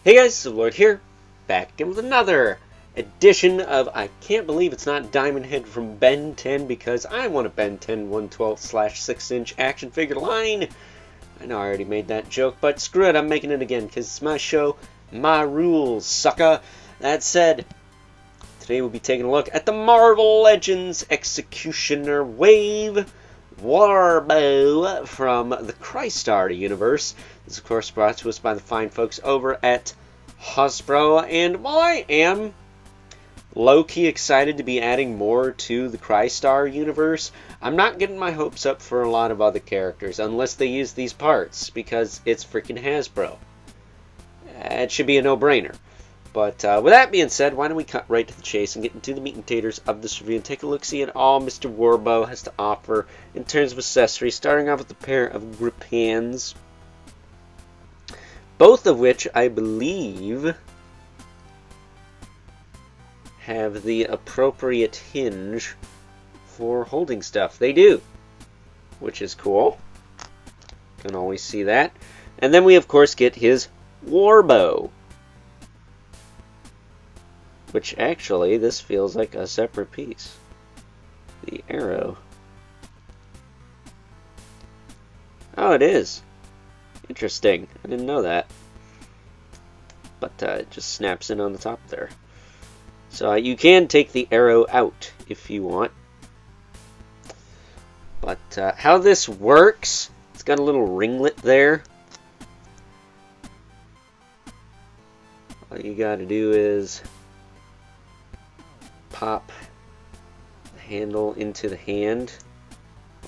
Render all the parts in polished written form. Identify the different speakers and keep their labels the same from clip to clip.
Speaker 1: Hey guys, Lord here, back again with another edition of I can't believe it's not Diamond Head from Ben 10 because I want a Ben 10 1/12/6" action figure line. I know I already made that joke, but screw it, I'm making it again because it's my show, my rules, sucker. That said, today we'll be taking a look at the Marvel Legends Executioner Wave Warbow from the Crystar universe. This is, of course, brought to us by the fine folks over at Hasbro. And while I am low-key excited to be adding more to the Crystar universe, I'm not getting my hopes up for a lot of other characters unless they use these parts, because it's freaking Hasbro. It should be a no-brainer. But with that being said, why don't we cut right to the chase and get into the meat and taters of this review and take a look-see at all Mr. Warbow has to offer in terms of accessories, starting off with a pair of grip hands, both of which I believe have the appropriate hinge for holding stuff. They do, which is cool. Can always see that. And then we, of course, get his Warbow, which actually, this feels like a separate piece. The arrow. Oh, it is. Interesting. I didn't know that. But it just snaps in on the top there. So you can take the arrow out if you want. But how this works, it's got a little ringlet there. All you gotta do is pop the handle into the hand,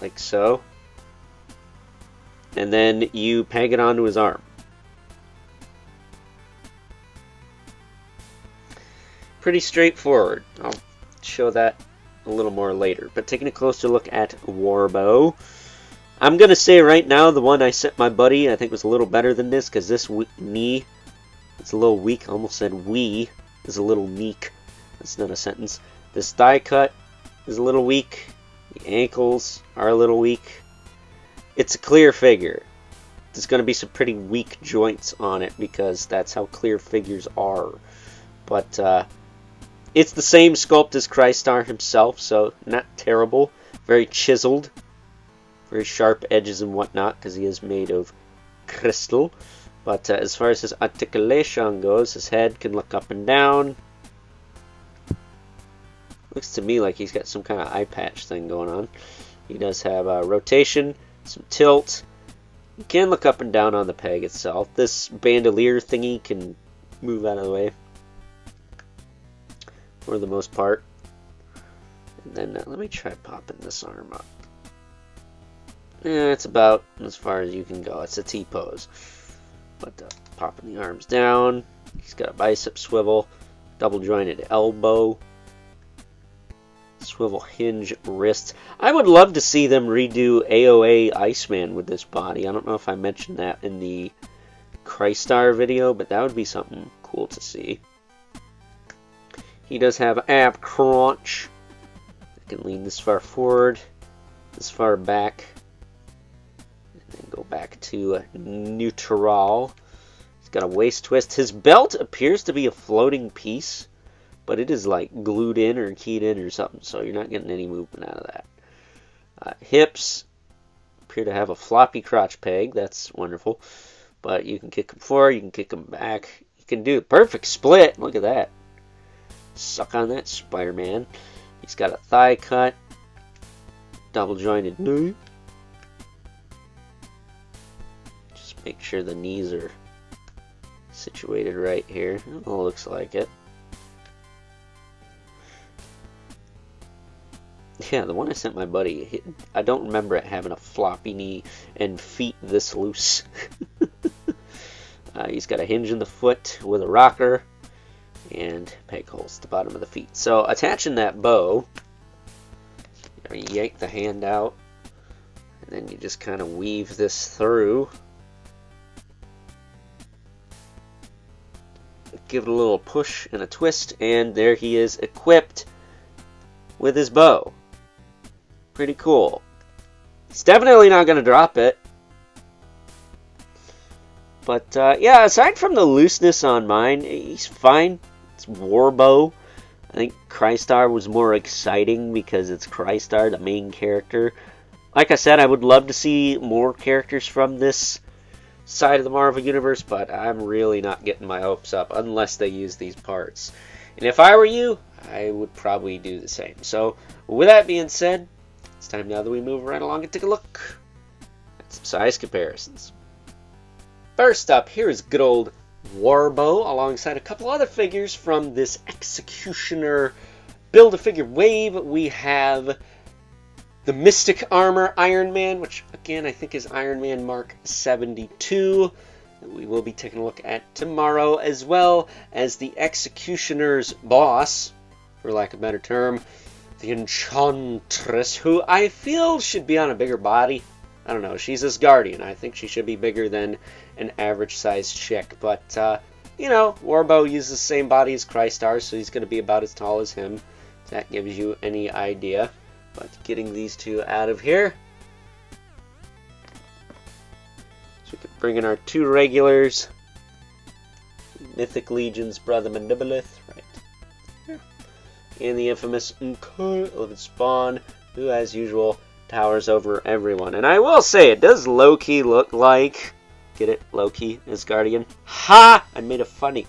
Speaker 1: like so, and then you peg it onto his arm. Pretty straightforward. I'll show that a little more later. But taking a closer look at Warbow, I'm going to say right now the one I sent my buddy I think was a little better than this, because this knee, it's a little weak. I almost said wee. Is a little meek. That's not a sentence. This thigh cut is a little weak. The ankles are a little weak. It's a clear figure. There's going to be some pretty weak joints on it because that's how clear figures are. But it's the same sculpt as Crystar himself, so not terrible. Very chiseled. Very sharp edges and whatnot because he is made of crystal. But as far as his articulation goes, his head can look up and down. Looks to me like he's got some kind of eye patch thing going on. He does have rotation, some tilt. He can look up and down on the peg itself. This bandolier thingy can move out of the way for the most part. And then let me try popping this arm up. Yeah, it's about as far as you can go. It's a T-pose. But popping the arms down. He's got a bicep swivel, double jointed elbow, swivel hinge wrists. I would love to see them redo AOA Iceman with this body. I don't know if I mentioned that in the Crystar video, but that would be something cool to see. He does have ab crunch. I can lean this far forward, this far back, and then go back to neutral. He's got a waist twist. His belt appears to be a floating piece, but it is like glued in or keyed in or something, so you're not getting any movement out of that. Hips appear to have a floppy crotch peg. That's wonderful. But you can kick them forward, you can kick them back. You can do a perfect split. Look at that. Suck on that, Spider-Man. He's got a thigh cut, double jointed knee. Just make sure the knees are situated right here. It looks like it. Yeah, the one I sent my buddy, I don't remember it having a floppy knee and feet this loose. He's got a hinge in the foot with a rocker and peg holes at the bottom of the feet. So attaching that bow, you yank the hand out, and then you just kind of weave this through. Give it a little push and a twist, and there he is equipped with his bow. Pretty cool. He's definitely not going to drop it. But yeah, aside from the looseness on mine, he's fine. It's Warbow. I think Crystar was more exciting because it's Crystar, the main character. Like I said, I would love to see more characters from this side of the Marvel Universe, but I'm really not getting my hopes up unless they use these parts. And if I were you, I would probably do the same. So, with that being said, it's time now that we move right along and take a look at some size comparisons. First up, here is good old Warbow alongside a couple other figures from this Executioner Build-A-Figure wave. We have the Mystic Armor Iron Man, which again I think is Iron Man Mark 72. That we will be taking a look at tomorrow, as well as the Executioner's boss, for lack of a better term, the Enchantress, who I feel should be on a bigger body. I don't know, she's Asgardian. I think she should be bigger than an average-sized chick. But, you know, Warbow uses the same body as Crystar, so he's going to be about as tall as him. If that gives you any idea. But getting these two out of here. So we can bring in our two regulars. Mythic Legion's Brother Mandibolith, right here. And the infamous Elephant Spawn, who, as usual, towers over everyone. And I will say, it does low-key look like... Get it? Low-key Asgardian. Ha! I made a funny.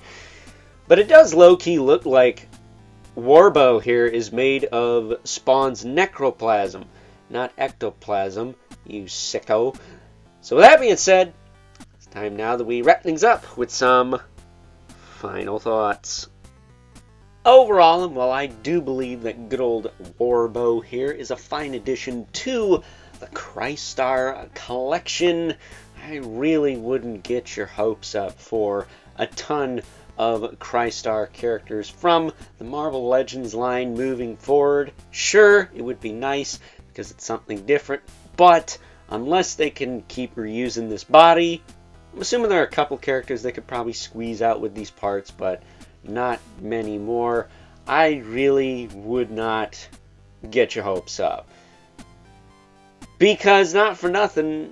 Speaker 1: But it does low-key look like Warbow here is made of Spawn's necroplasm, not ectoplasm, you sicko. So with that being said, it's time now that we wrap things up with some final thoughts. Overall, and while I do believe that good old Warbow here is a fine addition to the Crystar collection, I really wouldn't get your hopes up for a ton of Crystar characters from the Marvel Legends line moving forward. Sure, it would be nice because it's something different, but unless they can keep reusing this body, I'm assuming there are a couple characters they could probably squeeze out with these parts, but not many more. I really would not get your hopes up. Because, not for nothing,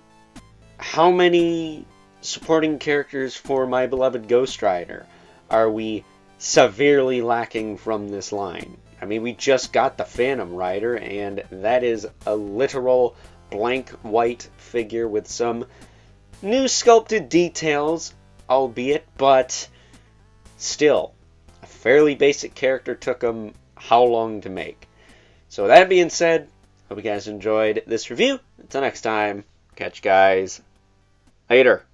Speaker 1: how many supporting characters for my beloved Ghost Rider are we severely lacking from this line? I mean, we just got the Phantom Rider, and that is a literal blank white figure with some new sculpted details, albeit, but still, a fairly basic character took them how long to make? So that being said, hope you guys enjoyed this review. Until next time, catch you guys later.